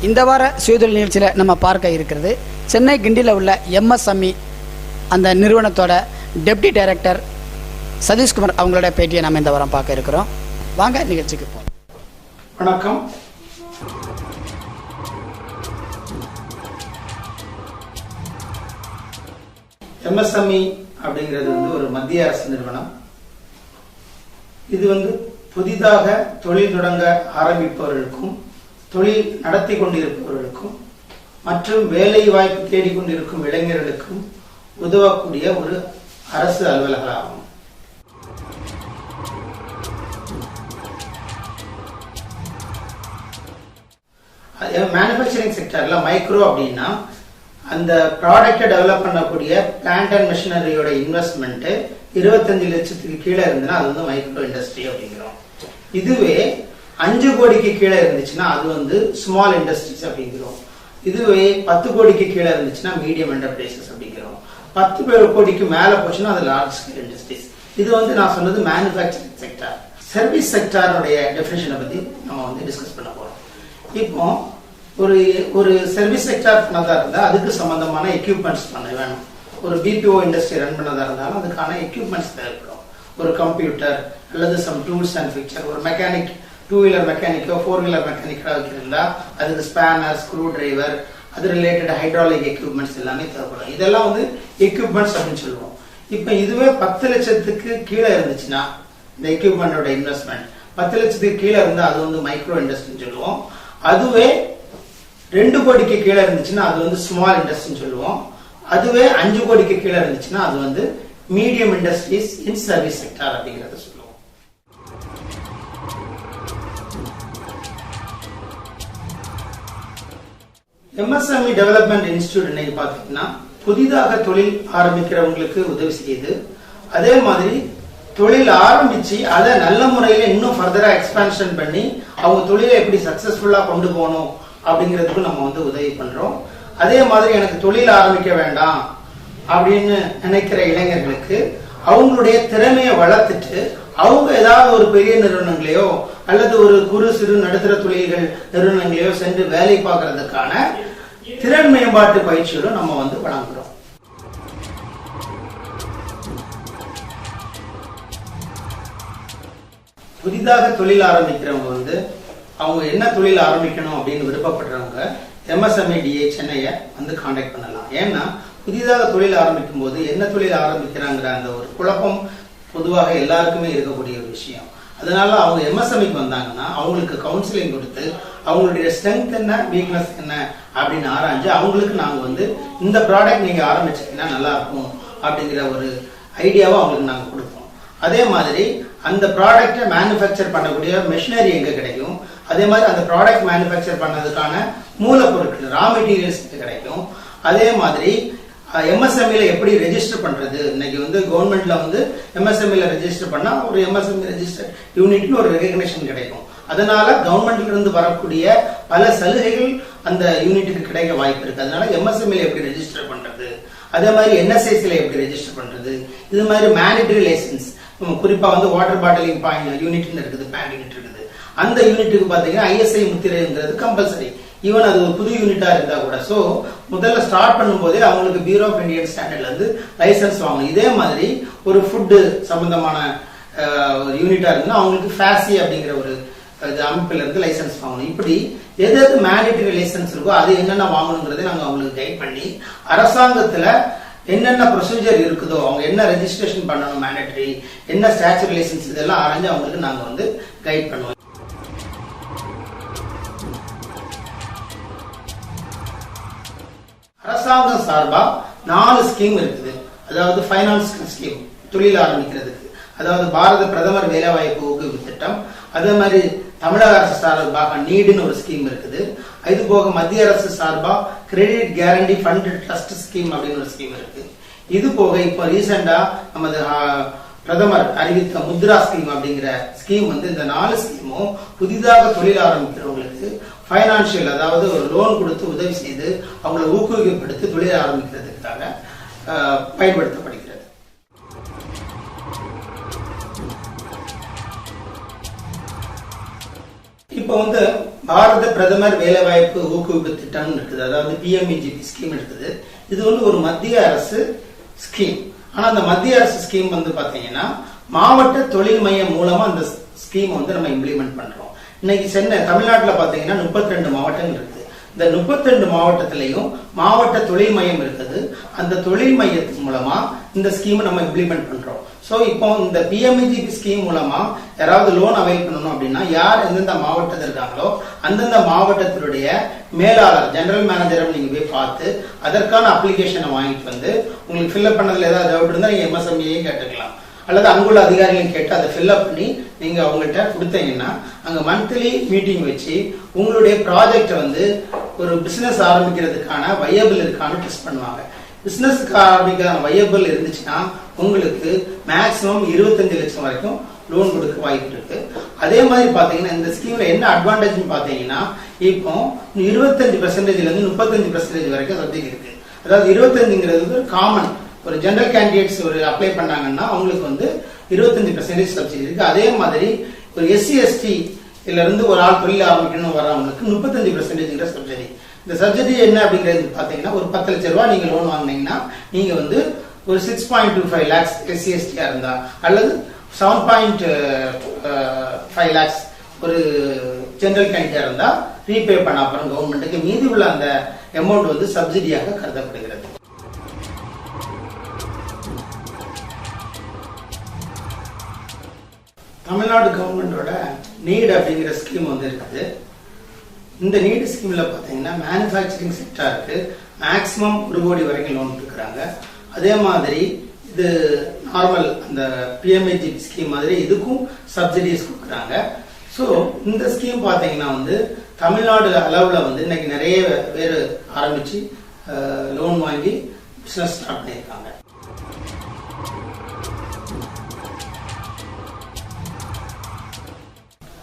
இந்த வார சுயதொழில் நிகழ்ச்சியில் நம்ம பார்க்க இருக்கிறது சென்னை கிண்டியில் உள்ள MSME அந்த நிறுவனத்தோட டெப்டி டைரக்டர் சதீஷ் குமார் அவங்களோட பேட்டியை நம்ம இந்த வாரம் பார்க்க இருக்கிறோம். வாங்க நிகழ்ச்சிக்கு போவோம். வணக்கம். MSME அப்படிங்கிறது ஒரு மத்திய அரசு நிறுவனம். இது புதிதாக தொழில் தொடங்க ஆரம்பிப்பவர்களுக்கும் தொழில் நடத்தி கொண்டிருப்பவர்களுக்கும் மற்றும் வேலை வாய்ப்பு தேடிக்கொண்டிருக்கும் இளைஞர்களுக்கும் உதவக்கூடிய ஒரு அரசு அலுவலகமாகும். மேனுஃபேக்சரிங் செக்டர்ல மைக்ரோ அப்படின்னா அந்த ப்ராடக்டை டெவலப் பண்ணக்கூடிய பிளான்ட் அண்ட் மெஷினரியோட இன்வெஸ்ட்மெண்ட் 25 லட்சத்துக்கு கீழே இருந்ததுன்னா அது மைக்ரோ இண்டஸ்ட்ரி அப்படிங்கிறோம். இதுவே 5 கோடிக்கு கீழே இருந்துச்சுன்னா அது ஸ்மால் இண்டஸ்ட்ரீஸ் அப்படிங்கிறோம். இதுவே 10 கோடிக்கு கீழே இருந்துச்சுன்னா மீடியம் என்டர்பிரைசஸ் அப்படிங்கிறோம். 10 கோடிக்கு மேல போச்சுன்னா அது லார்ஜ் ஸ்கேல் இண்டஸ்ட்ரீஸ். இது நான் சொன்னது மேனுஃபேக்சரிங் செக்டர். சர்வீஸ் செக்டருடைய டெஃபினிஷனை பத்தி நம்ம டிஸ்கஸ் பண்ண போறோம். இப்போ ஒரு சர்வீஸ் செக்டர் பண்ணதா இருந்தா அதுக்கு சம்பந்தமான எக்யூப்மெண்ட்ஸ் வேணும். ஒரு BPO இண்டஸ்ட்ரி ரன் பண்ணதா இருந்தாலும் அதுக்கான எக்யூப்மெண்ட்ஸ் தேவைப்படும். ஒரு கம்ப்யூட்டர் அல்லது சம் டூல்ஸ் அண்ட் ஃபிக்சர். ஒரு மெக்கானிக் 2 வீலர் மெக்கானிக்கோ 4 வீலர் மெக்கானிக்கோ இருந்தா அதுக்கு ஸ்பேனர், ஸ்க்ரூ டிரைவர், அது ரிலேட்டட் ஹைட்ராலிக் எக்யூப்மெண்ட்ஸ் எல்லாமே தேவைப்படும். இதெல்லாம் எக்யூப்மெண்ட்ஸ் அப்படின்னு சொல்லுவோம். இப்போ இதுவே 10 லட்சத்துக்கு கீழே இருந்துச்சுன்னா இந்த எக்யூப்மெண்டோட இன்வெஸ்ட்மெண்ட் 10 லட்சத்துக்கு கீழே இருந்தா அது மைக்ரோ இண்டஸ்ட்ரின்னு சொல்லுவோம். அதுவே 2 கோடிக்கு கீழே இருந்துச்சுன்னா அது ஸ்மால் இண்டஸ்ட்ரின்னு சொல்லுவோம். அதுவே 5 கோடிக்கு கீழே இருந்துச்சுன்னா அது மீடியம் இண்டஸ்ட்ரீஸ் இன் சர்வீஸ் செக்டர் அப்படிங்கறத சொல்லுவோம். MSME டெவலப்மெண்ட் இன்ஸ்டிடியூட் இன்னைக்கு பாத்தீங்கன்னா புதிதாக தொழில் ஆரம்பிக்கிறவங்களுக்கு உதவி செய்யுது. அதே மாதிரி தொழில் ஆரம்பிச்சு அதை நல்ல முறையில இன்னும் ஃபர்தரா எக்ஸ்பான்ஷன் பண்ணி அவங்க தொழிலை எப்படி சக்சஸ்ஃபுல்லா கொண்டு போகணும் அப்படிங்கிறதுக்கு நம்ம உதவி பண்றோம். அதே மாதிரி எனக்கு தொழில் ஆரம்பிக்க வேண்டாம் அப்படின்னு நினைக்கிற இளைஞர்களுக்கு அவங்களுடைய திறமையை வளர்த்துட்டு அவங்க ஏதாவது ஒரு பெரிய நிறுவனங்களையோ அல்லது ஒரு குறு சிறு நடுத்தர தொழில்கள் நிறுவனங்களையோ சென்று வேலை பார்க்கறதுக்கான திறன் மேம்பாட்டு பயிற்சியோட நம்ம வழங்குறோம். புதிதாக தொழில் ஆரம்பிக்கிறவங்க அவங்க என்ன தொழில் ஆரம்பிக்கணும் அப்படின்னு விருப்பப்படுறவங்க MSME DA சென்னையை கான்டாக்ட் பண்ணலாம். ஏன்னா புதிதாக தொழில் ஆரம்பிக்கும் போது என்ன தொழில் ஆரம்பிக்கிறாங்கிற அந்த ஒரு குழப்பம் பொதுவாக எல்லாருக்குமே இருக்கக்கூடிய ஒரு விஷயம். அதனால அவங்க MSMEக்கு வந்தாங்கன்னா அவங்களுக்கு கவுன்சிலிங் கொடுத்து அவங்களுடைய ஸ்ட்ரென்த் என்ன, வீக்னஸ் என்ன அப்படின்னு ஆராய்ஞ்சு அவங்களுக்கு நாங்க இந்த ப்ராடக்ட் நீங்க ஆரம்பிச்சீங்கன்னா நல்லா இருக்கும் அப்படிங்கிற ஒரு ஐடியாவை அவங்களுக்கு நாங்க கொடுப்போம். அதே மாதிரி அந்த ப்ராடக்டை மேனுஃபேக்சர் பண்ணக்கூடிய மெஷினரி எங்க கிடைக்கும், அதே மாதிரி அந்த ப்ராடக்ட் மேனுஃபேக்சர் பண்ணதுக்கான மூலப்பொருட்கள் ரா மெட்டீரியல்ஸ் கிடைக்கும். அதே மாதிரி MSMEல எப்படி ரெஜிஸ்டர் பண்றது, இன்னைக்கு கவர்மெண்ட்ல MSMEல ரெஜிஸ்டர் பண்ணா ஒரு MSME ரெஜிஸ்டர் யூனிட்னு ஒரு ரெகக்னிஷன் கிடைக்கும். அதனால கவர்மெண்ட்ல இருந்து வரக்கூடிய பல சலுகைகள் அந்த யூனிட்டுக்கு கிடைக்க வாய்ப்பு இருக்கு. அதனால MSMEல எப்படி ரெஜிஸ்டர் பண்றது, அதே மாதிரி NSICல எப்படி ரெஜிஸ்டர் பண்றது, இது மாதிரி மேண்டேட்டரி லைசன்ஸ் குறிப்பா வாட்டர் பாட்டிலிங் பாயிண்ட் யூனிட்னு இருக்குது, பேங்க் யூனிட் இருக்குது. அந்த யூனிட்டுக்கு பாத்தீங்கன்னா ISI முத்திரைங்கிறது கம்பல்சரி. ஈவன் அது ஒரு புது யூனிட்டா இருந்தா கூட. சோ முதல்ல ஸ்டார்ட் பண்ணும் போதே அவங்களுக்கு பியூரோ ஆஃப் இந்தியன் ஸ்டாண்டர்ட்ல லைசன்ஸ் வாங்கணும். இதே மாதிரி ஒரு ஃபுட் சம்பந்தமான யூனிட்டா இருந்தா அவங்களுக்கு FASI அப்படிங்கிற ஒரு அமைப்புல லைசன்ஸ் வாங்கணும். இப்படி எது மேண்டேட்டரி லைசன்ஸ் இருக்கோ அது என்னென்ன வாங்கணுங்கிறதை நாங்க அவங்களுக்கு கைட் பண்ணி அரசாங்கத்துல என்னென்ன ப்ரொசீஜர் இருக்குதோ அவங்க என்ன ரெஜிஸ்ட்ரேஷன் பண்ணணும், மேண்டேட்டரி என்ன ஸ்டாச்சுரி லைசன்ஸ் இதெல்லாம் ஆராய்ஞ்சு அவங்களுக்கு நாங்க கைட் பண்ணுவோம். அரசாங்கம் சார்பா 4 ஸ்கீம் இருக்குது. அதாவது ஃபைனான்ஸ் ஸ்கீம் தொழில் ஆரம்பிக்கிறதுக்கு, அதாவது பாரத பிரதமர் வேலைவாய்ப்பு ஊக்குவிப்பு திட்டம், அதே மாதிரி தமிழக அரசு சார்பாக நீடுன்னு ஒரு ஸ்கீம் இருக்குது. இது போக மத்திய அரசு சார்பா credit guarantee fund trust scheme அப்படின்னு ஒரு ஸ்கீம் இருக்கு. இது போக இப்ப ரீசெண்டா நமது பிரதமர் அறிவித்த முத்ரா ஸ்கீம் அப்படிங்கிற ஸ்கீம் இந்த 4 ஸ்கீமும் புதிதாக தொழில் ஆரம்பிக்கிறவங்களுக்கு பைனான்சியல், அதாவது ஒரு லோன் கொடுத்து உதவி செய்து அவங்களை ஊக்குவிக்கப்படுத்தி தொழில் ஆரம்பிக்கிறதுக்காக பயன்படுத்தப்படுகிறது. இப்போ பாரத பிரதமர் வேலைவாய்ப்பு ஊக்குவிப்பு திட்டம் இருக்குது, அதாவது PMEGP ஸ்கீம் இருக்குது. இது வந்து ஒரு மத்திய அரசு ஸ்கீம். ஆனா அந்த மத்திய அரசு ஸ்கீம் வந்து பாத்தீங்கன்னா மாவட்ட தொழில் மையம் மூலமா அந்த ஸ்கீம் வந்து நம்ம இம்ப்ளிமெண்ட் பண்றோம். இன்னைக்கு தமிழ்நாட்டில் பாத்தீங்கன்னா 32 மாவட்டங்கள் இருக்குது. இந்த 32 மாவட்டத்திலையும் மாவட்ட தொழில் மையம் இருக்குது. அந்த தொழில் மையத்தின் மூலமா இந்த ஸ்கீம் நம்ம இம்ப்ளிமெண்ட் பண்றோம். சோ இப்போ இந்த PMEGP ஸ்கீம் மூலமா யாராவது லோன் அவைல் பண்ணணும் அப்படின்னா யார் எந்தெந்த மாவட்டத்தில் இருக்காங்களோ அந்தந்த மாவட்டத்தினுடைய மேலாளர் ஜெனரல் மேனேஜரை நீங்க போய் பார்த்து அதற்கான அப்ளிகேஷனை வாங்கிட்டு வந்து உங்களுக்கு ஃபில்அப் பண்ணதுல ஏதாவது டவுட் இருந்தா நீங்க MSME கேட்டுக்கலாம், அல்லது அங்குள்ள அதிகாரிகளையும் கேட்டு அதை ஃபில்அப் பண்ணி நீங்க அவங்கள்ட்ட கொடுத்தீங்கன்னா அங்க மந்த்லி மீட்டிங் வச்சு உங்களுடைய ப்ராஜெக்டை வந்து ஒரு பிசினஸ் ஆரம்பிக்கிறதுக்கான வயபிள் இருக்கான்னு டெஸ்ட் பண்ணுவாங்க. பிசினஸ்க்கு ஆரம்பிக்கிற வயபிள் இருந்துச்சுன்னா உங்களுக்கு மேக்சிமம் 25 லட்சம் வரைக்கும் லோன் கொடுக்க வாய்ப்பு இருக்கு. அதே மாதிரி பாத்தீங்கன்னா இந்த ஸ்கீம்ல என்ன அட்வான்டேஜ் பாத்தீங்கன்னா இப்போ 25% இருந்து 35% வரைக்கும் சப்சிடி இருக்கு. அதாவது 25ங்கிறது காமன் ஒரு ஜெனரல் கேண்டிடேட்ஸ் ஒரு அப்ளை பண்ணாங்கன்னா அவங்களுக்கு வந்து 25% சப்சிடி இருக்கு. அதே மாதிரி ஒரு SC/ST இருந்து ஒரு ஆள் தொழில் ஆரம்பிக்கணும் வரவங்களுக்கு 35% சப்சிடி. இந்த சப்சிடி என்ன அப்படிங்கிறது பாத்தீங்கன்னா ஒரு 10 லட்சம் ரூபாய் நீங்க லோன் வாங்கினீங்கன்னா நீங்க வந்து ஒரு 6.25 lakhs SC/ST இருந்தா அல்லது 7.5 lakhs ஒரு ஜெனரல் கேண்டிடேட் இருந்தா ரீபே பண்ண அப்புறம் கவர்மெண்ட்டுக்கு மீதி உள்ள அந்த அமௌண்ட் வந்து சப்சிடியாக கருதப்படுகிறது. தமிழ்நாடு கவர்மெண்டோட நீட் அப்படிங்கிற ஸ்கீம் வந்து இருக்குது. இந்த நீட் ஸ்கீம்ல பாத்தீங்கன்னா மேனுஃபேக்சரிங் செக்டாருக்கு மேக்சிமம் 1 கோடி வரைக்கும் லோன் கொடுக்குறாங்க. அதே மாதிரி இது நார்மல் அந்த PMEGP ஸ்கீம் மாதிரி இதுக்கும் சப்சிடிஸ் கொடுக்குறாங்க. ஸோ இந்த ஸ்கீம் பாத்தீங்கன்னா வந்து தமிழ்நாடு அளவுல வந்து இன்னைக்கு நிறைய பேர் ஆரம்பிச்சு லோன் வாங்கி பிசினஸ் ஸ்டார்ட் பண்ணியிருக்காங்க.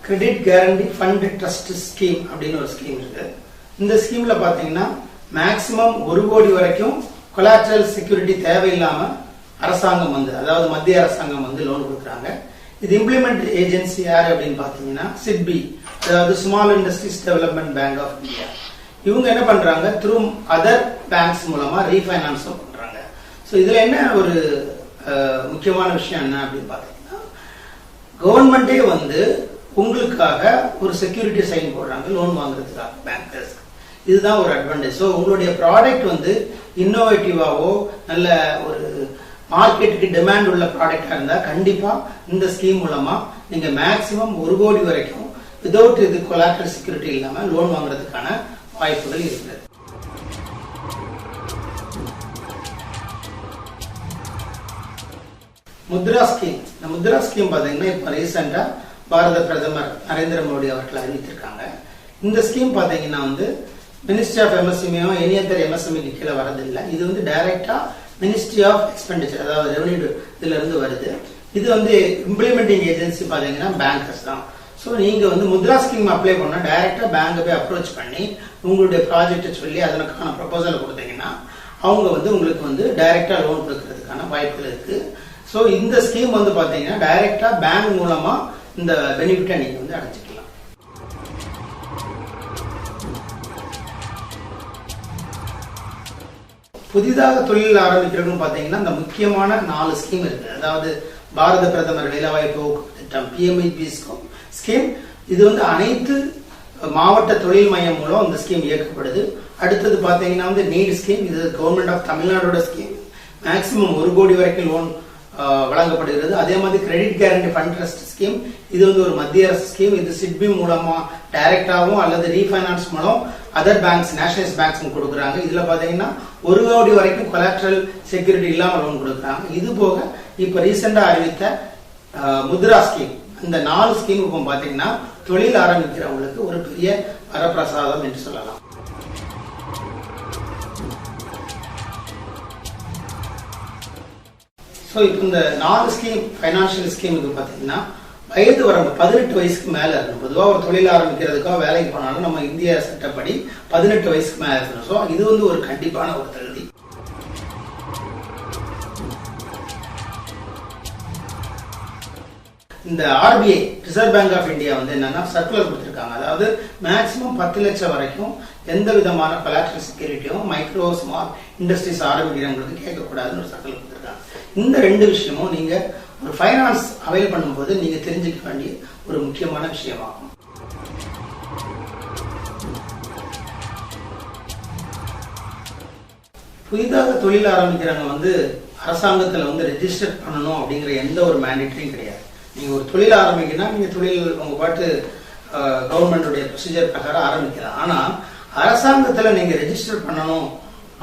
Credit guarantee fund trust scheme அப்படின்னு ஒரு ஸ்கீம் இருக்கு. இந்த ஸ்கீம்ல பாத்தீங்கன்னா மேக்சிமம் 1 கோடி வரைக்கும் கொலாட்ரல் செக்யூரிட்டி தேவையில்லாம அரசாங்கம் வந்து அதாவது மத்திய அரசாங்கம் வந்து லோன் கொடுக்குறாங்க. இது இம்ப்ளிமெண்ட் ஏஜென்சி யாரு அப்படின்னு பாத்தீங்கன்னா SIDBI, அதாவது small industries development bank of India. இவங்க என்ன பண்றாங்க த்ரூ அதர் பேங்க்ஸ் மூலமா ரீஃபைனான்ஸும் பண்றாங்க. ஸோ இதுல என்ன ஒரு முக்கியமான விஷயம் என்ன அப்படின்னு பாத்தீங்கன்னா கவர்மெண்டே வந்து உங்களுக்காக ஒரு செக்யூரிட்டி சைன் போடுறாங்க லோன் வாங்குறதுக்காக பேங்கர்ஸ். இதுதான் ஒரு அட்வான்டேஜ். ஸோ உங்களுடைய ப்ராடக்ட் வந்து இன்னோவேட்டிவாவோ நல்ல ஒரு மார்க்கெட்டுக்கு டிமாண்ட் உள்ள ப்ராடக்டா இருந்தா கண்டிப்பா இந்த ஸ்கீம் மூலமா நீங்க மேக்சிமம் 1 கோடி வரைக்கும் விதவுட் இது கொலாட்ரல் செக்யூரிட்டி இல்லாம லோன் வாங்குறதுக்கான வாய்ப்புகள் இருக்கிறது. முத்ரா ஸ்கீம். இந்த முத்ரா ஸ்கீம் பாத்தீங்கன்னா இப்ப ரீசெண்டா பாரத பிரதமர் நரேந்திர மோடி அவர்கள் அறிவித்திருக்காங்க. இந்த ஸ்கீம் பாத்தீங்கன்னா வந்து மினிஸ்ட்ரி ஆஃப் MSME எனியத்தர் MSME கீழே வரதில்லை. இது வந்து டைரக்டா மினிஸ்ட்ரி ஆஃப் எக்ஸ்பெண்டிச்சர் அதாவது ரெவன்யூ இதுல இருந்து வருது. இது வந்து இம்ப்ளிமெண்டிங் ஏஜென்சி பாத்தீங்கன்னா பேங்கர்ஸ் தான். ஸோ நீங்க வந்து முத்ரா ஸ்கீம் அப்ளை பண்ணா டைரக்டா பேங்கை போய் அப்ரோச் பண்ணி உங்களுடைய ப்ராஜெக்டை சொல்லி அதற்கான ப்ரொபோசல் கொடுத்தீங்கன்னா அவங்க வந்து உங்களுக்கு வந்து டைரக்டா லோன் கொடுக்கறதுக்கான வாய்ப்புகள் இருக்கு. ஸோ இந்த ஸ்கீம் வந்து பாத்தீங்கன்னா டைரக்டா பேங்க் மூலமா இந்த பெனிஃபிட்டை நீங்க வந்து அடைஞ்சிக்கலாம். புதிதாக தொழில் ஆரம்பிக்கிறவங்க பாத்தீங்கன்னா இந்த முக்கியமான 4 ஸ்கீம் இருக்கு. அதாவது பாரத பிரதமர் வேலைவாய்ப்பு ஊக்குவிப்பு திட்டம் PMEGP ஸ்கீம். இது வந்து அனைத்து மாவட்ட தொழில் மையம் மூலம் இந்த ஸ்கீம் இயக்கப்படுது. அடுத்தது பாத்தீங்கன்னா வந்து நீட் ஸ்கீம். இது கவர்மெண்ட் ஆஃப் தமிழ்நாடோட ஸ்கீம். மேக்சிமம் 1 கோடி வரைக்கும் லோன் வழங்கப்படுகிறது. அதே மாதிரி credit guarantee fund trust scheme. இது வந்து ஒரு மத்திய அரசு ஸ்கீம். இது SIDBI மூலமா டைரக்டாவும் அல்லது ரீஃபைனான்ஸ் மூலம் அதர் பேங்க்ஸ் நேஷனலைஸ் பேங்க்ஸ் கொடுக்குறாங்க. இதுல பாத்தீங்கன்னா 1 கோடி வரைக்கும் கொலாட்ரல் செக்யூரிட்டி இல்லாம லோன் கொடுக்குறாங்க. இது போக இப்ப ரீசெண்டா அறிவித்த முத்ரா ஸ்கீம். இந்த 4 ஸ்கீம் இப்போ பாத்தீங்கன்னா தொழில் ஆரம்பிக்கிறவங்களுக்கு ஒரு பெரிய வரப்பிரசாதம் என்று சொல்லலாம். ஸோ இப்போ இந்த 4 ஸ்கீம் ஃபைனான்சியல் ஸ்கீமுக்கு பார்த்தீங்கன்னா வயது வரம்பு 18 வயசுக்கு மேல இருக்கணும். பொதுவாக ஒரு தொழில் ஆரம்பிக்கிறதுக்காக வேலைக்கு போனாலும் நம்ம இந்திய சட்டப்படி 18 வயசுக்கு மேல இருக்கணும். ஸோ இது வந்து ஒரு கண்டிப்பான ஒரு தகுதி. இந்த RBI reserve bank of India வந்து என்னன்னா சர்க்குலர் கொடுத்திருக்காங்க. அதாவது மேக்சிமம் 10 லட்சம் வரைக்கும் எந்த விதமான கொலாட்ரல் செக்யூரிட்டியும் மைக்ரோ ஸ்மால் இண்டஸ்ட்ரீஸ் ஆரம்பிக்கிறவங்களுக்கு கேட்கக்கூடாதுன்னு ஒரு சர்க்குலர் கொடுத்திருக்காங்க. இந்த 2 விஷயமும் நீங்க ஒரு ஃபைனான்ஸ் அவைல் பண்ணும்போது நீங்க தெரிஞ்சுக்க வேண்டிய ஒரு முக்கியமான விஷயமாகும். புதிதாக தொழில் ஆரம்பிக்கிறவங்க வந்து அரசாங்கத்துல வந்து ரெஜிஸ்டர் பண்ணணும் அப்படிங்கிற எந்த ஒரு மேண்டேட்டரியும் கிடையாது. நீங்க ஒரு தொழில் ஆரம்பிக்கணும்னா நீங்க தொழில் உங்க பாட்டு கவர்மெண்டுடைய ப்ரொசீஜர் பிரகாரம் ஆரம்பிக்கலாம். ஆனா அரசாங்கத்துல நீங்க ரெஜிஸ்டர் பண்ணணும்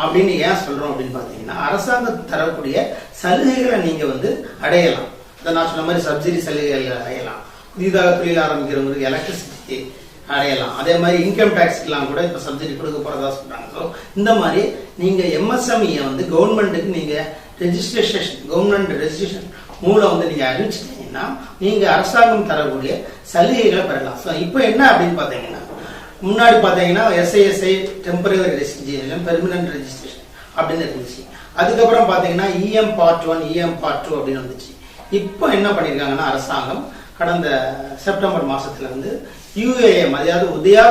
அப்படின்னு ஏன் சொல்றோம் அப்படின்னு பாத்தீங்கன்னா, அரசாங்கம் தரக்கூடிய சலுகைகளை நீங்க வந்து அடையலாம். அதை நான் சொன்ன மாதிரி சப்சிடி சலுகைகள் அடையலாம். புதிதாக தொழில் ஆரம்பிக்கிறவங்களுக்கு எலக்ட்ரிசிட்டி அடையலாம். அதே மாதிரி இன்கம் டாக்ஸ்க்கெல்லாம் கூட இப்ப சப்சிடி கொடுக்க போறதா சொல்றாங்க. ஸோ இந்த மாதிரி நீங்க எம்எஸ்எம்இ வந்து கவர்மெண்ட்டுக்கு நீங்க ரெஜிஸ்ட்ரேஷன் கவர்மெண்ட் ரெஜிஸ்ட்ரேஷன் மூலம் வந்து நீங்க அறிவிச்சிட்டீங்கன்னா நீங்க அரசாங்கம் தரக்கூடிய சலுகைகளை பெறலாம். ஸோ இப்போ என்ன அப்படின்னு பாத்தீங்கன்னா, முன்னாடி பாத்தீங்கன்னா எஸ்ஐஎஸ்ஐ டெம்பரரி ரெஜிஸ்ட்ரேஷன் பெர்மனன்ட் ரெஜிஸ்ட்ரேஷன் அப்படின்னு இருந்துச்சு. அதுக்கப்புறம் பாத்தீங்கன்னா இஎம் பார்ட் 1 இஎம் பார்ட் 2 அப்படின்னு வந்துச்சு. இப்போ என்ன பண்ணிருக்காங்கன்னா அரசாங்கம் கடந்த செப்டம்பர் மாசத்துல வந்து யுஏஎம், அதாவது உதயா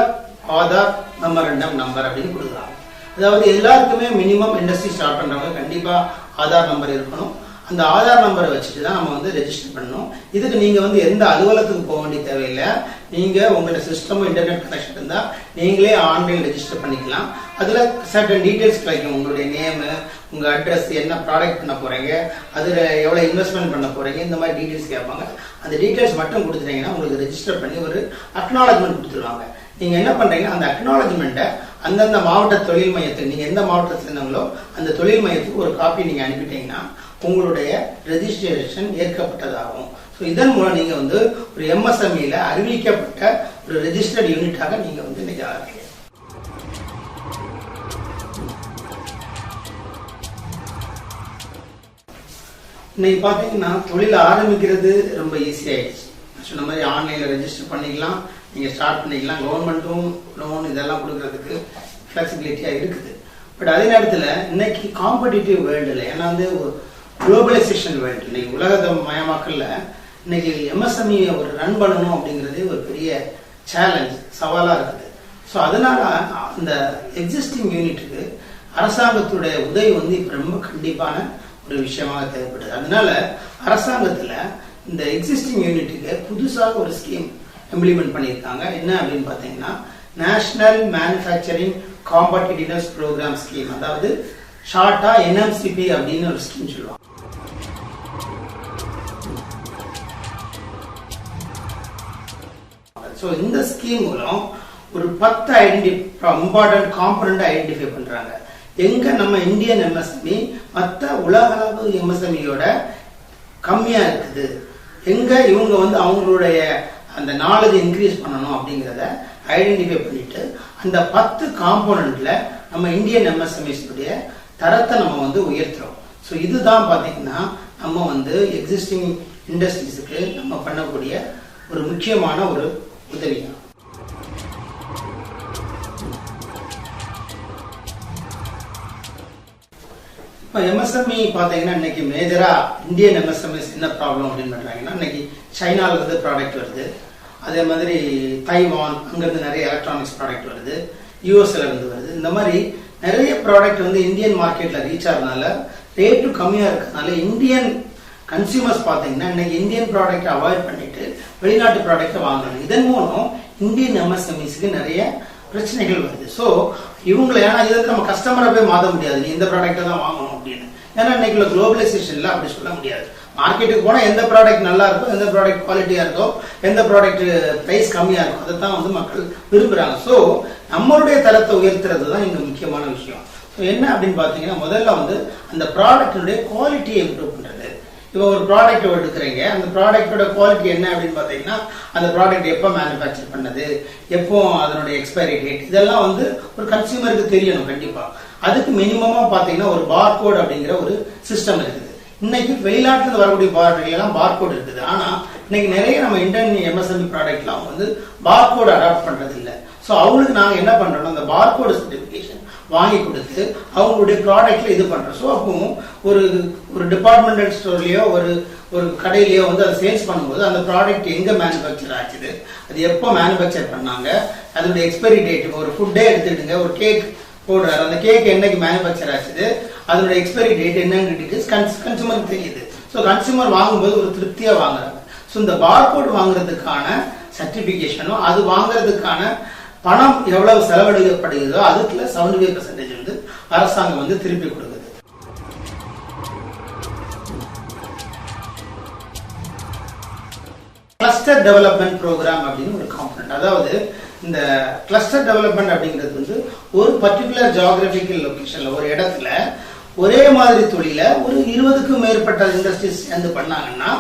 ஆதார் மெமரண்டம் நம்பர் அப்படின்னு கொடுக்குறாங்க. அதாவது எல்லாருக்குமே மினிமம் இண்டஸ்ட்ரி ஸ்டார்ட் பண்றவங்க கண்டிப்பா ஆதார் நம்பர் இருக்கணும். அந்த ஆதார் நம்பரை வச்சுட்டு தான் நம்ம வந்து ரெஜிஸ்டர் பண்ணணும். இதுக்கு நீங்க வந்து எந்த அலுவலகத்துக்கு போக வேண்டிய தேவையில்லை. நீங்க உங்களோட சிஸ்டமும் இன்டர்நெட் கனெக்ஷன் இருந்தா நீங்களே ஆன்லைன் ரெஜிஸ்டர் பண்ணிக்கலாம். அதுல சர்டன் டீடைல்ஸ் கிடைக்கும். உங்களுடைய நேம், உங்க அட்ரஸ், என்ன ப்ராடக்ட் பண்ண போறீங்க, அதுல எவ்வளவு இன்வெஸ்ட்மெண்ட் பண்ண போறீங்க, இந்த மாதிரி டீடைல்ஸ் கேட்பாங்க. அந்த டீடைல்ஸ் மட்டும் கொடுத்துட்டீங்கன்னா உங்களுக்கு ரெஜிஸ்டர் பண்ணி ஒரு அக்னாலஜ்மெண்ட் கொடுத்துருவாங்க. நீங்க என்ன பண்றீங்க, அந்த அக்னாலஜ்மெண்ட்டை அந்தந்த மாவட்ட தொழில் மையத்துக்கு, நீங்க எந்த மாவட்டத்தில் இருந்தாங்களோ அந்த தொழில் மையத்துக்கு ஒரு காப்பி நீங்க அனுப்பிட்டீங்கன்னா உங்களுடைய ரெஜிஸ்ட்ரேஷன் ஏற்கப்பட்டதாகும். ஸோ இதன் மூலம் நீங்க வந்து ஒரு எம்எஸ்எம்இல அறிவிக்கப்பட்ட ஒரு ரெஜிஸ்டர்ட் யூனிட்டாக நீங்க வந்து இன்னைக்கு ஆகிறீங்க. இன்னைக்கு பாத்தீங்கன்னா தொழில் ஆரம்பிக்கிறது ரொம்ப ஈஸி ஆயிடுச்சு. சொன்ன மாதிரி ஆன்லைன்ல ரெஜிஸ்டர் பண்ணிக்கலாம், நீங்க ஸ்டார்ட் பண்ணிக்கலாம். கவர்மெண்ட்டும் லோன் இதெல்லாம் கொடுக்கறதுக்கு ஃபிளெக்சிபிலிட்டியா இருக்குது. பட் அதே நேரத்தில் இன்னைக்கு காம்படிட்டிவ் வேர்ல்டுல, ஏன்னா வந்து குளோபலைசேஷன் வேர்ல்டு, இன்னைக்கு உலக மயமாக்கல்ல இன்னைக்கு எம்எஸ்எம்இ ஒரு ரன் பண்ணணும் அப்படிங்கிறது ஒரு பெரிய சேலஞ்ச், சவாலா இருக்குது. ஸோ அதனால அந்த எக்ஸிஸ்டிங் யூனிட்டுக்கு அரசாங்கத்துடைய உதவி வந்து இப்ப ரொம்ப கண்டிப்பான ஒரு விஷயமாக தேவைப்படுது. அதனால அரசாங்கத்துல இந்த எக்ஸிஸ்டிங் யூனிட்டுக்கு புதுசாக ஒரு ஸ்கீம் இம்ப்ளிமெண்ட் பண்ணியிருக்காங்க. என்ன அப்படின்னு பாத்தீங்கன்னா, national manufacturing competitiveness programme scheme, அதாவது ஷார்ட்டா என்எம்சிபி அப்படின்னு ஒரு ஸ்கீம் சொல்லுவாங்க. ஸோ இந்த ஸ்கீம் மூலம் ஒரு 10 இம்பார்ட்டன்ட் காம்பனன்ட் ஐடென்டிஃபை பண்றாங்க. எங்க நம்ம இந்தியன் எம்எஸ்எம்இ மற்ற உலக அளவு எம்எஸ்எம்இயோட கம்மியா இருக்குது, எங்க இவங்க வந்து அவங்களுடைய அந்த நாலேஜ் இன்க்ரீஸ் பண்ணணும் அப்படிங்கிறத ஐடென்டிஃபை பண்ணிட்டு அந்த 10 காம்போனன்ட்ல நம்ம இந்தியன் எம்எஸ்எம்இஸ்டைய தரத்தை நம்ம வந்து உயர்த்துறோம். ஸோ இதுதான் பாத்தீங்கன்னா நம்ம வந்து எக்ஸிஸ்டிங் இண்டஸ்ட்ரீஸுக்கு நம்ம பண்ணக்கூடிய ஒரு முக்கியமான ஒரு உதவியா. இப்போ எம்எஸ்எம்இ பாத்தீங்கன்னா இன்னைக்கு மேஜரா இந்தியன் எம்எஸ்எம்இஸ் என்ன ப்ராப்ளம் அப்படின்னு பண்றாங்கன்னா, இன்னைக்கு சைனால இருந்து ப்ராடக்ட் வருது, அதே மாதிரி தைவான் அங்கிருந்து நிறைய எலக்ட்ரானிக்ஸ் ப்ராடக்ட் வருது, யூஎஸ்ல இருந்து வருது. இந்த மாதிரி நிறைய ப்ராடக்ட் வந்து இந்தியன் மார்க்கெட்ல ரீச் ஆகிறதுனால ரேட்டும் கம்மியா இருக்கிறதுனால இந்தியன் கன்சியூமர்ஸ் பாத்தீங்கன்னா இன்னைக்கு இந்தியன் ப்ராடக்ட் அவாய்ட் பண்ணிட்டு வெளிநாட்டு ப்ராடக்ட் வாங்கணும். இதன் மூலம் இந்தியன் எம்எஸ்எம்இஸ்க்கு நிறைய பிரச்சனைகள் வருது. ஸோ இவங்களை, ஏன்னா இதுக்கு நம்ம கஸ்டமரை போய் மாற்ற முடியாது, நீ இந்த ப்ராடக்ட்டை தான் வாங்கணும் அப்படின்னு. ஏன்னா இன்னைக்கு குளோபலைசேஷன்ல அப்படி சொல்ல முடியாது. மார்க்கெட்டுக்கு போனா எந்த ப்ராடக்ட் நல்லா இருக்கோ, எந்த ப்ராடக்ட் குவாலிட்டியா இருக்கோ, எந்த ப்ராடக்ட் பிரைஸ் கம்மியா இருக்கோ அதை தான் வந்து மக்கள் விரும்புறாங்க. ஸோ நம்மளுடைய தரத்தை உயர்த்துறது தான் இங்க முக்கியமான விஷயம். ஸோ என்ன அப்படின்னு பாத்தீங்கன்னா, முதல்ல வந்து அந்த ப்ராடக்டினுடைய குவாலிட்டியை இம்ப்ரூவ் பண்றது. இப்போ ஒரு ப்ராடக்ட் எடுக்கிறீங்க, அந்த ப்ராடக்டோட குவாலிட்டி என்ன அப்படின்னு பாத்தீங்கன்னா, அந்த ப்ராடக்ட் எப்போ மேனுஃபேக்சர் பண்ணது, எப்போ அதனுடைய எக்ஸ்பைரி டேட், இதெல்லாம் வந்து ஒரு கன்சியூமருக்கு தெரியணும் கண்டிப்பா. அதுக்கு மினிமமா பாத்தீங்கன்னா ஒரு பார்கோட் அப்படிங்கிற ஒரு சிஸ்டம் இருக்குது. இன்னைக்கு வெளிநாட்டுல வரக்கூடிய ப்ராடக்ட் எல்லாம் பார்கோட் இருக்குது. ஆனா இன்னைக்கு நிறைய நம்ம இந்தியன் எம்எஸ்எம்இ ப்ராடக்ட்லாம் வந்து பார்கோட் அடாப்ட் பண்றது இல்லை. ஸோ அவங்களுக்கு நாங்க என்ன பண்றோம், அந்த பார்கோட் சர்டிபிகேஷன் வாங்கி கொடுத்து அவங்களுடைய ப்ராடக்ட்ல இது பண்றோம். ஸோ அப்போ ஒரு டிபார்ட்மெண்டல் ஸ்டோர்லயோ ஒரு கடையிலேயோ வந்து அதை சேல்ஸ் பண்ணும்போது அந்த ப்ராடக்ட் எங்கே மேனுஃபேக்சர் ஆச்சுது, அது எப்போ மேனுஃபேக்சர் பண்ணாங்க, அதோடைய எக்ஸ்பைரி டேட். ஒரு ஃபுட்டே எடுத்துக்கிட்டுங்க, ஒரு கேக் போடுறாரு, அந்த கேக் என்னைக்கு மேனுஃபேக்சர் ஆச்சுது, அதோட எக்ஸ்பைரி டேட் என்னன்னு டீட்டெயில்ஸ் கன்சூமருக்கு தெரியுது. ஸோ கன்சூமர் வாங்கும்போது ஒரு திருப்தியாக வாங்குறாங்க. ஸோ இந்த பார்கோட் வாங்குறதுக்கான சர்டிபிகேஷனும் அது வாங்குறதுக்கான பணம் எவ்வளவு செலவழிக்கப்படுகிறதோ அதுக்குள்ள 75% வந்து அரசாங்கம் வந்து திருப்பி கொடுக்குது. கிளஸ்டர் டெவலப்மெண்ட் ப்ரோக்ராம் அப்படின்னு ஒரு காம்பனன்ட். அதாவது இந்த கிளஸ்டர் டெவலப்மெண்ட் அப்படிங்கிறது வந்து ஒரு பர்டிகுலர் ஜியோகிராபிக்கல் லொகேஷன்ல ஒரு இடத்துல ஒரே மாதிரி தொழில ஒரு 20க்கும் மேற்பட்ட இண்டஸ்ட்ரீஸ் சேர்ந்து பண்ணாங்கன்னா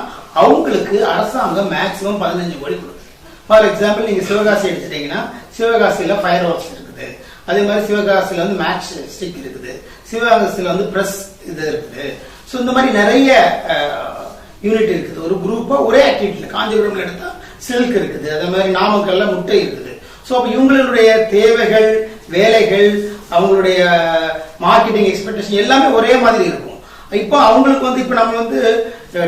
அவங்களுக்கு அரசாங்கம் மேக்சிமம் 15 கோடி கொடுக்குது. ஃபார் எக்ஸாம்பிள் நீங்க சிவகாசி எடுத்துட்டீங்கன்னா சிவகாசியில ஃபயர் ஒர்க்ஸ் இருக்குது, அதே மாதிரி சிவகாசியில வந்து மேட்ச் ஸ்டிக் இருக்குது, சிவகாசியில வந்து பிரஸ் இது இருக்குது. ஸோ இந்த மாதிரி நிறைய யூனிட் இருக்குது. ஒரு குரூப்பா ஒரே ஆக்டிவிட்டியில காஞ்சிபுரம்ல எடுத்தா சில்க் இருக்குது, அதே மாதிரி நாமக்கல்ல முட்டை இருக்குது. ஸோ அப்ப இவங்களுடைய தேவைகள், வேலைகள், அவங்களுடைய மார்க்கெட்டிங் எக்ஸ்பெக்டேஷன் எல்லாமே ஒரே மாதிரி இருக்கும். இப்போ அவங்களுக்கு வந்து இப்போ நம்ம வந்து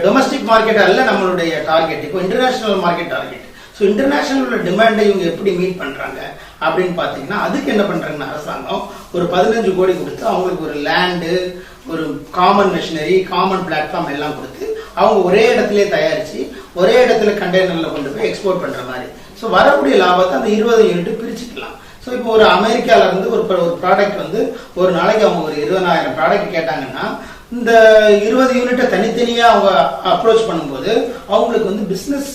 டொமஸ்டிக் மார்க்கெட் அல்ல நம்மளுடைய டார்கெட், இப்போ international market target. So international டிமாண்டை இவங்க எப்படி மீட் பண்றாங்க அப்படின்னு பாத்தீங்கன்னா அதுக்கு என்ன பண்றாங்கன்னா அரசாங்கம் ஒரு 15 கோடி கொடுத்து அவங்களுக்கு ஒரு லேண்டு, ஒரு காமன் மெஷினரி, காமன் பிளாட்ஃபார்ம் எல்லாம் கொடுத்து அவங்க ஒரே இடத்துல தயாரிச்சு ஒரே இடத்துல கண்டெய்னர்ல கொண்டு போய் எக்ஸ்போர்ட் பண்ற மாதிரி. ஸோ வரக்கூடிய லாபத்தை அந்த 20 யூனிட் பிரிச்சுக்கலாம். ஸோ இப்போ ஒரு அமெரிக்கால இருந்து ஒரு ப்ராடக்ட் வந்து ஒரு நாளைக்கு அவங்க ஒரு 20,000 ப்ராடக்ட் கேட்டாங்கன்னா இந்த 20 யூனிட்டை தனித்தனியா அவங்க அப்ரோச் பண்ணும்போது அவங்களுக்கு வந்து பிசினஸ்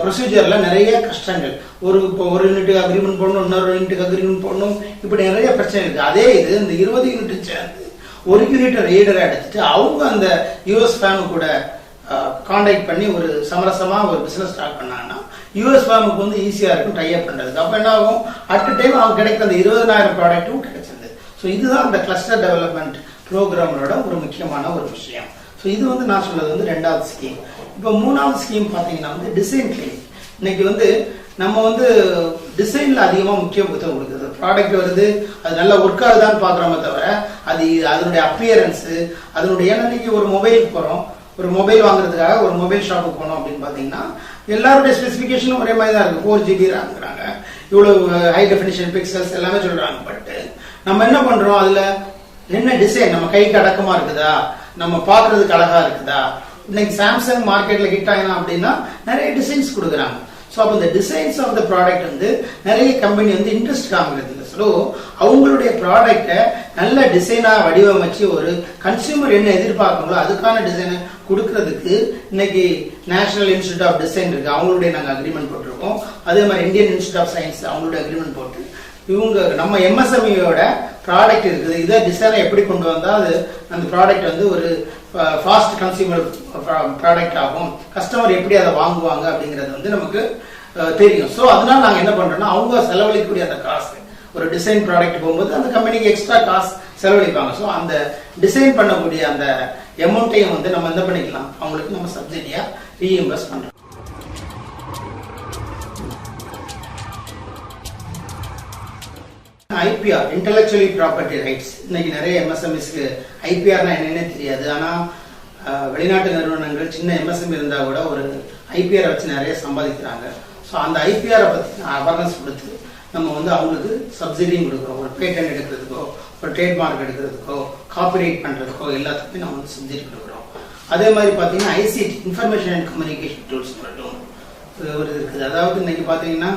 ப்ரொசீஜர்ல நிறைய கஷ்டங்கள். ஒரு யூனிட்டுக்கு அக்ரிமெண்ட் போடணும், இன்னொரு யூனிட்டுக்கு அக்ரிமெண்ட் போடணும், இப்படி நிறைய பிரச்சனை இருக்கு. அதே இது இந்த 20 யூனிட் சேர்ந்து ஒரு யூனிட் ரீடரை எடுத்துட்டு அவங்க அந்த யூஎஸ் ஃபேம் கூட கான்டாக்ட் பண்ணி ஒரு சமரசமா ஒரு பிசினஸ் ஸ்டார்ட் பண்ணாங்கன்னா யூஎஸ் ஃபேமுக்கு வந்து ஈஸியா இருக்கும் டை அப் பண்றதுக்கு. அப்ப என்ன ஆகும், அட் டைம் அவங்க கிடைக்கிற அந்த 20,000 ப்ராடக்ட்டும் கிடைச்சிருது. ஸோ இதுதான் அந்த கிளஸ்டர் டெவலப்மெண்ட் ப்ரோக்ராமோட ஒரு முக்கியமான ஒரு விஷயம். ஸோ இது வந்து நான் சொல்றது வந்து 2வது ஸ்கீம். இப்போ 3வது ஸ்கீம் பாத்தீங்கன்னா வந்து டிசைன் கிளினிக். இன்னைக்கு வந்து நம்ம வந்து டிசைன்ல அதிகமா முக்கியத்துவம் கொடுக்குறது. ப்ராடக்ட் வருது, அது நல்ல ஒர்க் ஆகுதான்னு பாக்குறோமே தவிர அது அதனுடைய அப்பியரன்ஸ், அதனுடைய இன்னைக்கு ஒரு மொபைல் போறோம், ஒரு மொபைல் வாங்குறதுக்காக ஒரு மொபைல் ஷாப்புக்கு போனோம் அப்படின்னு பாத்தீங்கன்னா எல்லாருடைய ஸ்பெசிபிகேஷனும் ஒரே மாதிரி தான் இருக்கு. 4GB ராங்கிறாங்க, இவ்வளவு ஹை டெஃபினிஷன் பிக்சல்ஸ் எல்லாமே சொல்றாங்க. பட் நம்ம என்ன பண்றோம், அதுல என்ன டிசைன் நம்ம கைக்கு அடக்கமா இருக்குதா, நம்ம பாக்குறதுக்கு அழகா இருக்குதா. இன்னைக்கு சாம்சங் மார்க்கெட்ல ஹிட் ஆகணும் அப்படின்னா நிறைய டிசைன்ஸ் கொடுக்குறாங்க. ஸோ அப்போ இந்த டிசைன்ஸ் ஆஃப் த ப்ராடக்ட் வந்து நிறைய கம்பெனி வந்து இன்ட்ரெஸ்ட் காமிக்கிறது இல்லை. ஸோ அவங்களுடைய ப்ராடக்டை நல்ல டிசைனா வடிவமைச்சு ஒரு கன்சியூமர் என்ன எதிர்பார்க்கணுங்களோ அதுக்கான டிசைனை கொடுக்கறதுக்கு இன்னைக்கு நேஷனல் இன்ஸ்டியூட் ஆஃப் டிசைன் இருக்கு, அவங்களுடைய நாங்கள் அக்ரிமெண்ட் போட்டிருக்கோம். அதே மாதிரி இந்தியன் இன்ஸ்டியூட் ஆஃப் சயின்ஸ் அவங்களுடைய அக்ரிமெண்ட் போட்டு இவங்க நம்ம எம்எஸ்எம்இயோட ப்ராடக்ட் இருக்குது, இதை டிசைனை எப்படி கொண்டு வந்தா அது அந்த ப்ராடக்ட் வந்து ஒரு ஃபாஸ்ட் கன்சியூமர் ப்ராடக்ட் ஆகும், கஸ்டமர் எப்படி அதை வாங்குவாங்க அப்படிங்கிறது வந்து நமக்கு தெரியும். ஸோ அதனால நாங்கள் என்ன பண்றோம்னா அவங்க செலவழிக்கக்கூடிய அந்த காசு ஒரு டிசைன் ப்ராடக்ட் போகும்போது அந்த கம்பெனிக்கு எக்ஸ்ட்ரா காசு செலவழிப்பாங்க. ஸோ அந்த டிசைன் பண்ணக்கூடிய அந்த அமௌண்ட்டையும் வந்து நம்ம என்ன பண்ணிக்கலாம், அவங்களுக்கு நம்ம சப்சிடியா ரீஇம்பர்ஸ் பண்றோம். IPR, intellectually property rights. இன்னைக்கு நிறைய எம்எஸ்எம்இஸ்க்கு ஐபிஆர்னா என்னன்னே தெரியாது. ஆனா வெளிநாட்டு நிறுவனங்கள் சின்ன எம்எஸ்எம்இ இருந்தா கூட ஒரு ஐபிஆர் வச்சு நிறைய சம்பாதிக்கிறாங்க. ஸோ அந்த ஐபிஆரை பத்தி அவேர்னஸ் கொடுத்து நம்ம வந்து அவங்களுக்கு சப்சிடியும் கொடுக்குறோம். ஒரு பேட்டன்ட் எடுக்கிறதுக்கோ, ஒரு ட்ரேட்மார்க் எடுக்கிறதுக்கோ, காப்பிரைட் பண்றதுக்கோ எல்லாத்துக்குமே நம்ம வந்து சப்சிடி கொடுக்குறோம். அதே மாதிரி பாத்தீங்கன்னா ICT, information and communication tools மட்டும் ஒரு இருக்குது. அதாவது இன்னைக்கு பாத்தீங்கன்னா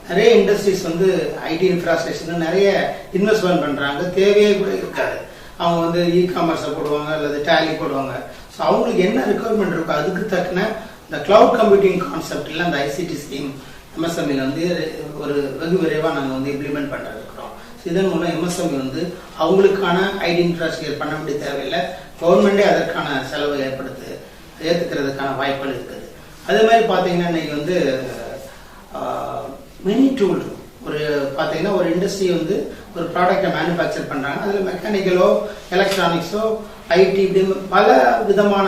நிறைய இண்டஸ்ட்ரீஸ் வந்து ஐடி இன்ஃப்ராஸ்ட்ரக்சர் நிறைய இன்வெஸ்ட்மெண்ட் பண்றாங்க, தேவையே கூட இருக்காது. அவங்க வந்து இ காமர்ஸை போடுவாங்க அல்லது டேலி போடுவாங்க. ஸோ அவங்களுக்கு என்ன ரெக்குவயர்மெண்ட் இருக்கோ அதுக்கு தக்கன இந்த கிளவுட் கம்ப்யூட்டிங் கான்செப்ட்ல அந்த ஐசிடி ஸ்கீம் எம்எஸ்எம்இல வந்து ஒரு வெகு விரைவாக நாங்கள் வந்து இம்ப்ளிமெண்ட் பண்றது இருக்கிறோம். இதன் மூலம் எம்எஸ்எம்இ வந்து அவங்களுக்கான ஐடி இன்ஃப்ராஸ்ட்ரக்சர் பண்ண வேண்டிய தேவையில்லை, கவர்மெண்டே அதற்கான செலவை ஏற்றுக்கிறதுக்கான வாய்ப்புகள் இருக்குது. அதே மாதிரி பார்த்தீங்கன்னா இன்னைக்கு வந்து மினி டூல் ஒரு பார்த்தீங்கன்னா ஒரு இண்டஸ்ட்ரி வந்து ஒரு ப்ராடக்டை மேனுஃபேக்சர் பண்றாங்க, அதில் மெக்கானிக்கலோ எலக்ட்ரானிக்ஸோ ஐடி இப்படி பல விதமான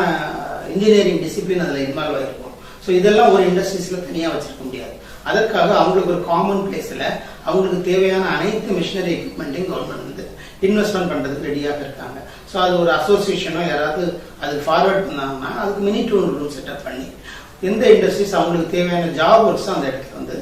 இன்ஜினியரிங் டிசிப்ளின் அதில் இன்வால்வ் ஆகிருக்கும். ஸோ இதெல்லாம் ஒரு இண்டஸ்ட்ரீஸ்ல தனியாக வச்சிருக்க முடியாது. அதற்காக அவங்களுக்கு ஒரு காமன் பிளேஸ்ல அவங்களுக்கு தேவையான அனைத்து மிஷினரி எக்யூப்மெண்ட்டையும் கவர்மெண்ட் வந்து இன்வெஸ்ட்மெண்ட் பண்றதுக்கு ரெடியாக இருக்காங்க. ஸோ அது ஒரு அசோசியேஷனோ யாராவது அதுக்கு ஃபார்வர்ட் பண்ணாங்கன்னா அதுக்கு மினி டூல் ரூம் செட்டப் பண்ணி எந்த இண்டஸ்ட்ரீஸ் அவங்களுக்கு தேவையான ஜாப் ஒர்க்ஸ் அந்த இடத்துல வந்து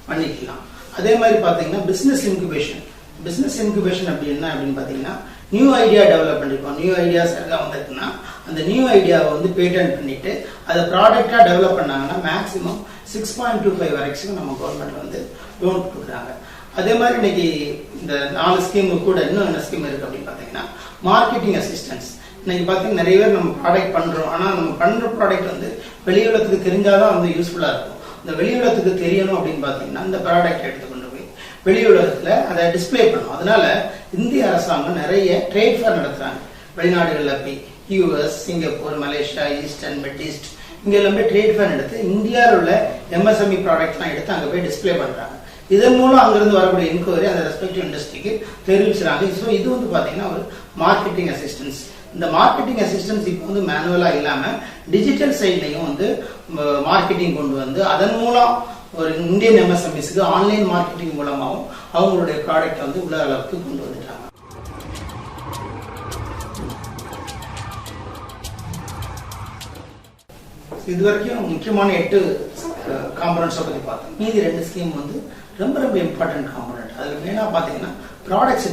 பண்ணிக்கலாம். அதே மாதிரி பார்த்தீங்கன்னா பிசினஸ் இன்குபேஷன் அப்படி என்ன அப்படின்னு பார்த்தீங்கன்னா நியூ ஐடியா டெவலப் பண்ணிருக்கோம். நியூ ஐடியாஸ் எல்லாம் வந்துருக்குன்னா அந்த நியூ ஐடியாவை வந்து பேட்டன்ட் பண்ணிட்டு அதை ப்ராடக்டா டெவலப் பண்ணாங்கன்னா மேக்ஸிமம் 6.25 வரைக்கும் நம்ம கவர்மெண்ட் வந்து லோன் கொடுக்குறாங்க. அதே மாதிரி இன்னைக்கு இந்த 4 ஸ்கீம் கூட இன்னும் என்ன ஸ்கீம் இருக்கு அப்படின்னு பார்த்தீங்கன்னா மார்க்கெட்டிங் அசிஸ்டன்ஸ். இன்னைக்கு பார்த்தீங்கன்னா நிறைய பேர் நம்ம ப்ராடக்ட் பண்றோம், ஆனால் நம்ம பண்ற ப்ராடக்ட் வந்து வெளியுலகத்துக்கு தெரிஞ்சாதான் வந்து யூஸ்ஃபுல்லா இருக்கும். இந்த வெளியுலகத்துக்கு தெரியணும் அப்படின்னு பார்த்தீங்கன்னா இந்த ப்ராடக்ட் எடுத்து கொண்டு போய் வெளியுலகத்துல அதை டிஸ்பிளே பண்ணும். அதனால இந்திய அரசாங்கம் நிறைய ட்ரேட் ஃபேர் நடத்துறாங்க. வெளிநாடுகளில் போய் US, Singapore, Malaysia, East and Mid East இங்க எல்லாமே ட்ரேட் ஃபேர் எடுத்து இந்தியாவில் உள்ள MSME ப்ராடக்ட்லாம் எடுத்து அங்கே போய் டிஸ்பிளே பண்றாங்க. இதன் மூலம் அங்கிருந்து வரக்கூடிய என்கொயரி அந்த ரெஸ்பெக்டிவ் இண்டஸ்ட்ரிக்கு தெரிவிச்சுறாங்க. ஸோ இது வந்து பாத்தீங்கன்னா ஒரு மார்க்கெட்டிங் அசிஸ்டன்ஸ். இந்த மார்க்கெட்டிங் அசிஸ்டன்ஸ் இப்போ வந்து மேனுவலா இல்லாம டிஜிட்டல் சைட்லையும் வந்து மார்க்கெட்டிங் கொண்டு வந்து அதன் மூலம் ஒரு இந்தியன் MSMEஸ்க்கு ஆன்லைன் மார்க்கெட்டிங் மூலமாகவும் அவங்களுடைய ப்ராடக்ட் வந்து உலக அளவுக்கு கொண்டு வந்துட்டாங்க. இது வரைக்கும் முக்கியமான 8 காம்பனன்ட்ஸை பத்தி பார்த்தோம். மீதி 2 ஸ்கீம் வந்து ரொம்ப ரொம்ப இம்பார்ட்டன்ட் காம்பனன்ட். அதுல மெயினா பாத்தீங்கன்னா ப்ராடக்ட்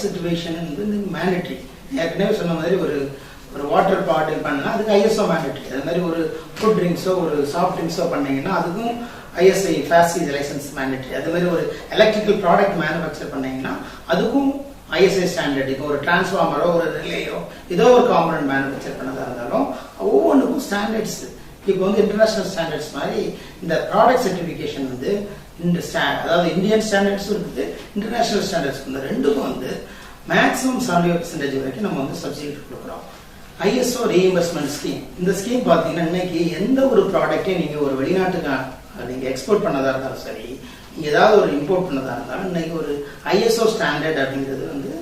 சர்டிஃபிகேஷன் வந்து மேண்டேட்டரி. ஏற்கனவே சொன்ன மாதிரி ஒரு வாட்டர் பாட்டில் பண்ணா அதுக்கு ISO மேண்டேட்டரி. அது மாதிரி ஒரு ஃபுட் ட்ரிங்க்ஸோ ஒரு சாஃப்ட் ட்ரிங்க்ஸோ பண்ணீங்கன்னா அதுக்கும் ISI FASI லைசன்ஸ் மேண்டேட்டரி. அது மாதிரி ஒரு எலக்ட்ரிக்கல் ப்ராடக்ட் மேனுஃபேக்சர் பண்ணீங்கன்னா அதுக்கும் ISI ஸ்டாண்டர்ட். இப்போ ஒரு டிரான்ஸ்ஃபார்மரோ ஒரு ரிலேயோ ஏதோ ஒரு காம்பனன்ட் மேனுஃபேக்சர் பண்ணதா இருந்தாலும் ஒவ்வொன்றுக்கும் ஸ்டாண்டர்ட்ஸ். இப்போ வந்து இன்டர்நேஷனல் ஸ்டாண்டர்ட்ஸ் மாதிரி இந்த ப்ராடக்ட் சர்டிஃபிகேஷன் வந்து அதாவது இந்தியன் ஸ்டாண்டர்ட்ஸும் இருக்குது, இன்டர்நேஷனல் ஸ்டாண்டர்ட்ஸ் இந்த ரெண்டுக்கும் வந்து மேக்ஸிமம் 75% வரைக்கும் நம்ம வந்து சப்சிடி கொடுக்குறோம். ISO reimbursement scheme. இந்த ஸ்கீம் பார்த்தீங்கன்னா இன்னைக்கு எந்த ஒரு ப்ராடக்டையும் நீங்க ஒரு வெளிநாட்டுக்கு நீங்க எக்ஸ்போர்ட் பண்ணதா இருந்தாலும் சரி, நீங்க ஏதாவது ஒரு இம்போர்ட் பண்ணதா இருந்தாலும் இன்னைக்கு ஒரு ISO ஸ்டாண்டர்ட் அப்படிங்கிறது வந்து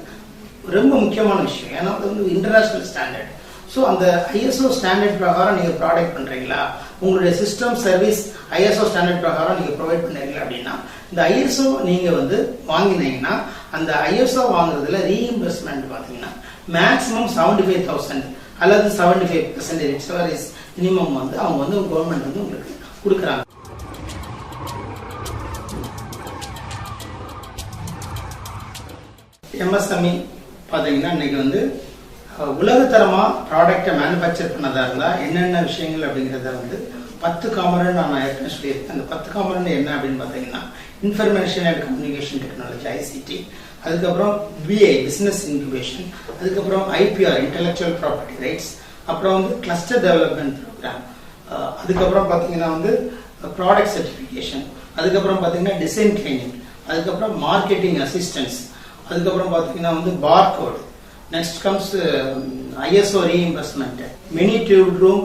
ரொம்ப முக்கியமான விஷயம். ஏன்னா அது வந்து இன்டர்நேஷனல் ஸ்டாண்டர்ட். ஸோ அந்த ISO ஸ்டாண்டர்ட் பிரகாரம் நீங்க ப்ராடக்ட் பண்றீங்களா, உங்களுடைய சிஸ்டம் சர்வீஸ் ISO ஸ்டாண்டர்ட் பிரகாரம் நீங்க ப்ரொவைட் பண்றீங்களா அப்படின்னா இந்த ISO நீங்க வந்து வாங்கினீங்கன்னா அந்த ISO வாங்குறதுல ரீஇம்பர்ஸ்மெண்ட் பாத்தீங்கன்னா மேக்ஸிமம் 75,000 அல்லது 75% மினிமம் வந்து அவங்க வந்து கவர்மெண்ட் வந்து உங்களுக்கு கொடுக்குறாங்க. MSME பாத்தீங்கன்னா இன்னைக்கு வந்து உலகத்தரமா ப்ராடக்டை மேனுஃபேக்சர் பண்ணதா இருந்தா என்னென்ன விஷயங்கள் அப்படிங்கறத வந்து 10 காம்பனன்ட் நான் ஏற்கனவே சொல்லியிருக்கேன். அந்த 10 காம்பனன்ட் என்ன அப்படின்னு பாத்தீங்கன்னா information and communication technology ICT, அதுக்கப்புறம் BI பிசினஸ் இன்குபேஷன், அதுக்கப்புறம் IPR இன்டெலெக்சுவல் ப்ராப்பர்ட்டி ரைட்ஸ், அப்புறம் வந்து கிளஸ்டர் டெவலப்மெண்ட் ப்ரோக்ராம், அதுக்கப்புறம் பாத்தீங்கன்னா வந்து ப்ராடக்ட் சர்டிஃபிகேஷன், அதுக்கப்புறம் பாத்தீங்கன்னா டிசைன் ட்ரைனிங், அதுக்கப்புறம் மார்க்கெட்டிங் அசிஸ்டன்ஸ், அதுக்கப்புறம் பாத்தீங்கன்னா வந்து bar code, next comes ISO reimbursement, mini tube room.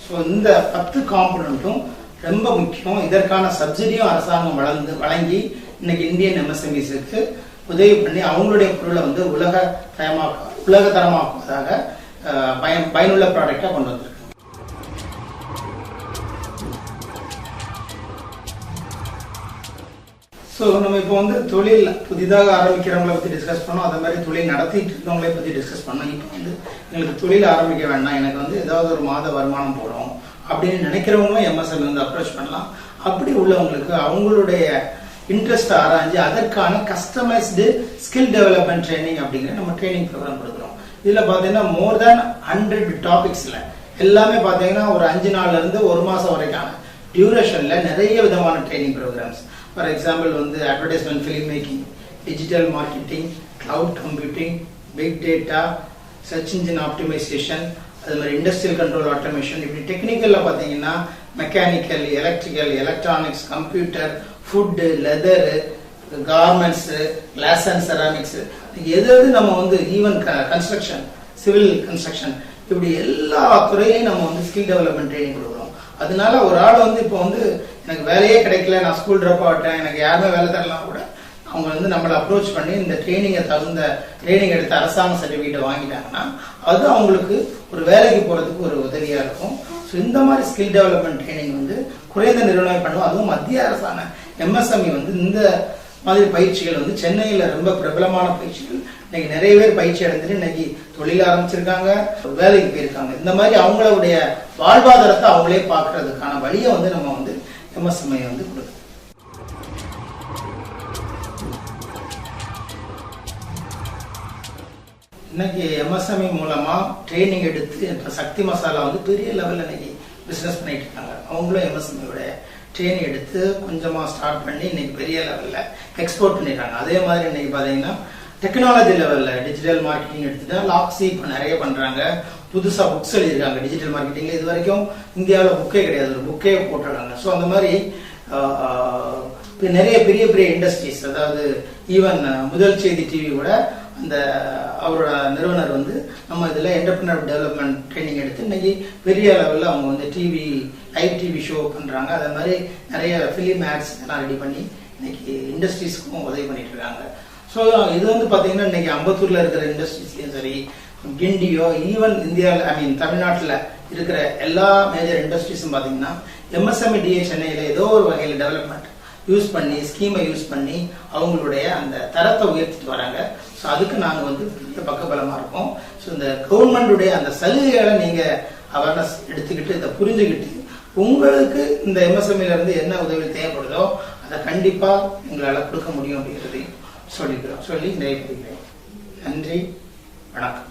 So இந்த 10 காம்பனன்ட்டும் ரொம்ப முக்கியம். இதற்கான சப்சிடியும் அரசாங்கம் வழங்கி இன்னைக்கு இந்தியன் MSMEஸ்க்கு உதவி பண்ணி அவங்களுடைய பொருளை வந்து உலகத்தரமாக்குவதாக பயனுள்ள ப்ராடக்டா கொண்டு வந்திருக்கு. ஸோ நம்ம இப்போ வந்து தொழில் புதிதாக ஆரம்பிக்கிறவங்களை பற்றி டிஸ்கஸ் பண்ணோம், அதே மாதிரி தொழில் நடத்திட்டு இருக்கவங்களை பற்றி டிஸ்கஸ் பண்ணோம். இப்போ வந்து எங்களுக்கு தொழில் ஆரம்பிக்க வேண்டாம், எனக்கு வந்து ஏதாவது ஒரு மாத வருமானம் போடும் அப்படின்னு நினைக்கிறவங்களும் MSME வந்து அப்ரோச் பண்ணலாம். அப்படி உள்ளவங்களுக்கு அவங்களுடைய இன்ட்ரெஸ்ட் ஆராய்ஞ்சு அதற்கான கஸ்டமைஸ்டு ஸ்கில் டெவலப்மெண்ட் ட்ரைனிங் அப்படிங்கிற நம்ம ட்ரைனிங் ப்ரோக்ராம் கொடுக்குறோம். இதுல பாத்தீங்கன்னா மோர் தேன் 100 டாபிக்ஸ்ல எல்லாமே பாத்தீங்கன்னா ஒரு 5 நாள்ல இருந்து 1 மாசம் வரைக்கான டியூரேஷன்ல நிறைய விதமான ட்ரைனிங் ப்ரோக்ராம்ஸ். ஃபார் எக்ஸாம்பிள் வந்து advertisement film making, digital marketing, cloud computing, big data, search engine optimisation, அது மாதிரி இண்டஸ்ட்ரியல் கண்ட்ரோல் ஆட்டோமேஷன். இப்படி டெக்னிக்கல்ல பாத்தீங்கன்னா mechanical, electrical, electronics, computer, food, leather, garments, glass and ceramics, எது நம்ம வந்து ஈவன் கன்ஸ்ட்ரக்ஷன், சிவில் கன்ஸ்ட்ரக்ஷன், இப்படி எல்லா துறையிலையும் நம்ம வந்து ஸ்கில் டெவலப்மெண்ட் ட்ரைனிங் கொடுக்குறோம். அதனால ஒரு ஆள் வந்து இப்போ வந்து எனக்கு வேலையே கிடைக்கல, நான் ஸ்கூல் ட்ராப் ஆகிட்டேன், எனக்கு யாருமே வேலை தரலாம் கூட அவங்க வந்து நம்மளை அப்ரோச் பண்ணி இந்த ட்ரைனிங்கை தகுந்த ட்ரைனிங் எடுத்து அரசாங்க சர்டிஃபிகேட் வாங்கிட்டாங்கன்னா அது அவங்களுக்கு ஒரு வேலைக்கு போறதுக்கு ஒரு உதவியா இருக்கும். ஸோ இந்த மாதிரி ஸ்கில் டெவலப்மெண்ட் ட்ரைனிங் வந்து குறைந்த நிறுவனம் பண்ணுவோம். அதுவும் மத்திய அரசான MSME வந்து இந்த மாதிரி பயிற்சிகள் வந்து சென்னையில் ரொம்ப பிரபலமான பயிற்சிகள். இன்னைக்கு நிறைய பேர் பயிற்சி அடைஞ்சிட்டு இன்னைக்கு தொழில் ஆரம்பிச்சிருக்காங்க, வேலைக்கு போயிருக்காங்க. இந்த மாதிரி அவங்களுடைய வாழ்வாதாரத்தை அவங்களே பார்க்கறதுக்கான வழியை வந்து நம்ம வந்து MSME வந்து கொடுக்குது. இன்னைக்கு MSME மூலமா ட்ரைனிங் எடுத்து இப்போ சக்தி மசாலா வந்து பெரிய லெவலில் இன்னைக்கு பிஸ்னஸ் பண்ணிட்டு இருக்காங்க. அவங்களும் MSME ட்ரைனிங் எடுத்து கொஞ்சமா ஸ்டார்ட் பண்ணி இன்னைக்கு பெரிய லெவலில் எக்ஸ்போர்ட் பண்ணிடுறாங்க. அதே மாதிரி இன்னைக்கு பார்த்தீங்கன்னா டெக்னாலஜி லெவலில் டிஜிட்டல் மார்க்கெட்டிங் எடுத்துட்டா லாக்ஸி இப்போ நிறைய பண்றாங்க. புதுசா புக்ஸ் எழுதிருக்காங்க டிஜிட்டல் மார்க்கெட்டிங்ல. இது வரைக்கும் இந்தியாவில் புக்கே கிடையாது, ஒரு புக்கே போட்டுருக்காங்க. ஸோ அந்த மாதிரி நிறைய பெரிய பெரிய இண்டஸ்ட்ரீஸ், அதாவது ஈவன் முதல் செய்தி டிவி கூட அந்த அவரோட நிறுவனர் வந்து நம்ம இதில் என்டர்பிரினர் டெவலப்மெண்ட் ட்ரைனிங் எடுத்து இன்னைக்கு பெரிய லெவலில் அவங்க வந்து லைவ் டிவி ஷோ பண்றாங்க. அதே மாதிரி நிறைய ஃபிலிம் ஆட்ஸ் இதெல்லாம் ரெடி பண்ணி இன்னைக்கு இண்டஸ்ட்ரீஸ்க்கும் உதவி பண்ணிட்டு இருக்காங்க. ஸோ இது வந்து பார்த்தீங்கன்னா இன்னைக்கு அம்பத்தூர்ல இருக்கிற இண்டஸ்ட்ரீஸ்லையும் சரி, கிண்டியோ, ஈவன் இந்தியாவில் தமிழ்நாட்டில் இருக்கிற எல்லா மேஜர் இண்டஸ்ட்ரீஸும் பார்த்தீங்கன்னா MSME DA சென்னையில் ஏதோ ஒரு வகையில் டெவலப்மெண்ட் யூஸ் பண்ணி, ஸ்கீமை யூஸ் பண்ணி அவங்களுடைய அந்த தரத்தை உயர்த்திட்டு வராங்க. ஸோ அதுக்கு நாங்கள் வந்து பெரிய பக்கபலமா இருக்கோம். ஸோ இந்த கவர்மெண்டுடைய அந்த சலுகைகளை நீங்க அவேர்னஸ் எடுத்துக்கிட்டு இதை புரிஞ்சுக்கிட்டு உங்களுக்கு இந்த MSME இருந்து என்ன உதவி தேவைப்படுதோ அதை கண்டிப்பா எங்களால் கொடுக்க முடியும் அப்படிங்கிறதையும் சொல்லி நிறைவேற்றுகிறேன். நன்றி, வணக்கம்.